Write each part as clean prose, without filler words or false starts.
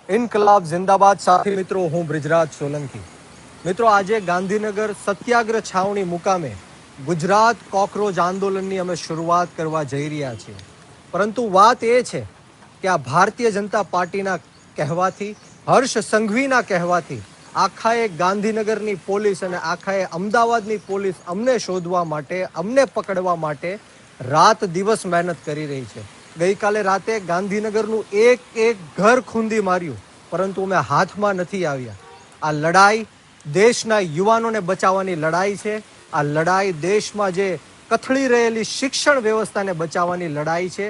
ઇન્કલાબ જિંદાબાદ સાથી મિત્રો, હું બ્રિજરાજ સોલંકી। મિત્રો, આજે ગાંધીનગર સત્યાગ્રહ છાવણી મુકામે ગુજરાત કોકરોચ આંદોલનની અમે શરૂઆત કરવા જઈ રહ્યા છીએ। પરંતુ વાત એ છે કે આ ભારતીય જનતા પાર્ટીના કહેવાથી, હર્ષ સંઘવીના કહેવાથી આખાએ ગાંધીનગરની પોલીસ અને આખાએ અમદાવાદની પોલીસ અમને શોધવા માટે, અમને પકડવા માટે રાત દિવસ મહેનત કરી રહી છે। ગઈકાલે રાતે ગાંધીનગરનું એક એક ઘર ખૂંદી માર્યું, પરંતુ અમે હાથમાં નથી આવ્યા। આ લડાઈ દેશના યુવાનોને બચાવવાની લડાઈ છે। આ લડાઈ દેશમાં જે કથળી રહેલી શિક્ષણ વ્યવસ્થાને બચાવવાની લડાઈ છે।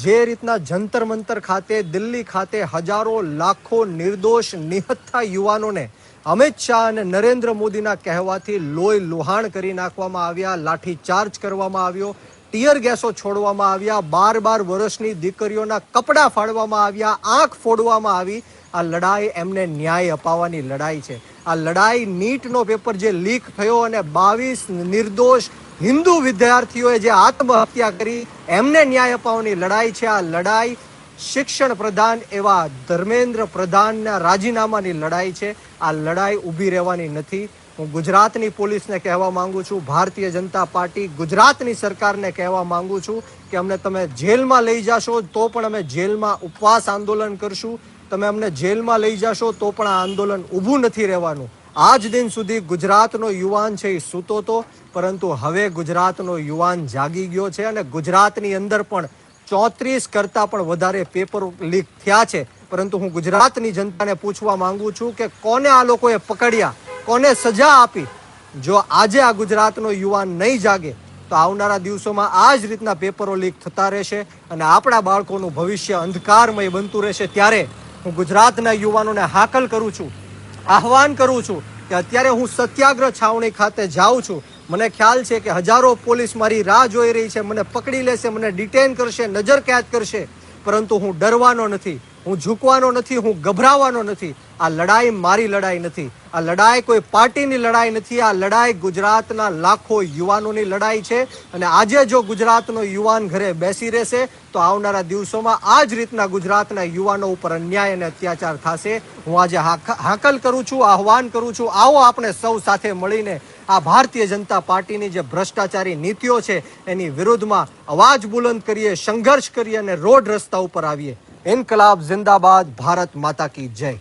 જે રીતના જંતર મંતર ખાતે, દિલ્હી ખાતે હજારો લાખો નિર્દોષ નિહત્થા યુવાનોને અમિત શાહ અને નરેન્દ્ર મોદીના કહેવાથી લોહી લુહાણ કરી નાખવામાં આવ્યા, લાઠીચાર્જ કરવામાં આવ્યો, ટીયર ગેસો છોડવામાં આવ્યા, 12 વર્ષની દીકરીઓના કપડાં ફાડવામાં આવ્યા, આંખ ફોડવામાં આવી। આ લડાઈ એમને ન્યાય અપાવવાની લડાઈ છે। આ લડાઈ નીટનો પેપર જે લીક થયો અને 22 નિર્દોષ હિન્દુ વિદ્યાર્થીઓએ જે આત્મહત્યા કરી, એમને ન્યાય અપાવવાની લડાઈ છે। આ લડાઈ શિક્ષણ પ્રધાન એવા ધર્મેન્દ્ર પ્રધાનના રાજીનામાની લડાઈ છે। આ લડાઈ ઊભી રહેવાની નથી। હું ગુજરાતની પોલીસને કહેવા માંગુ છું, ભારતીય જનતા પાર્ટી ગુજરાતની સરકારને કહેવા માંગુ છું કે અમને તમે જેલમાં લઈ જશો તો પણ અમે જેલમાં ઉપવાસ આંદોલન કરશું। તમે અમને જેલમાં લઈ જશો તો પણ આ આંદોલન ઊભું નથી રહેવાનું। આજ દિન સુધી ગુજરાતનો યુવાન છે એ સૂતો હતો, પરંતુ હવે ગુજરાતનો યુવાન જાગી ગયો છે અને ગુજરાતની અંદર પણ 34 કરતાં પણ વધારે પેપર લીક થયા છે। પરંતુ હું ગુજરાતની જનતાને પૂછવા માંગુ છું કે કોને આ લોકોએ પકડ્યા, કોને સજા આપી? જો આજે આ ગુજરાતનો યુવાન નહીં જાગે તો આવનારા દિવસોમાં આ જ રીતના પેપરો લીક થતા રહેશે અને આપણા બાળકોનું ભવિષ્ય અંધકારમય બનતું રહેશે। ત્યારે હું ગુજરાતના યુવાનોને હાકલ કરું છું, આહવાન કરું છું કે અત્યારે હું સત્યાગ્રહ છાવણી ખાતે જાઉં છું। મને ખ્યાલ છે કે હજારો પોલીસ મારી રાહ જોઈ રહી છે, મને પકડી લેશે, મને ડિટેન કરશે, નજર કેદ કરશે, પરંતુ હું ડરવાનો નથી, હું ઝૂકવાનો નથી, હું ગભરાવાનો નથી। આ લડાઈ મારી લડાઈ નથી, આ લડાઈ કોઈ પાર્ટીની લડાઈ નથી, આ લડાઈ ગુજરાતના લાખો યુવાનોની લડાઈ છે। અને આજે જો ગુજરાતનો યુવાન ઘરે બેસી રહેશે તો આવનારા દિવસોમાં આ જ રીતના ગુજરાતના યુવાનો ઉપર અન્યાય અને અત્યાચાર થશે। હું આજે હાકલ કરું છું, આહવાન કરું છું, આવો આપણે સૌ સાથે મળીને આ ભારતીય જનતા પાર્ટીની જે ભ્રષ્ટાચારી નીતિઓ છે એની વિરુદ્ધમાં અવાજ બુલંદ કરીએ, સંઘર્ષ કરીએ અને રોડ રસ્તા ઉપર આવીએ। ઇન્કલાબ જિંદાબાદ, ભારત માતા કી જય।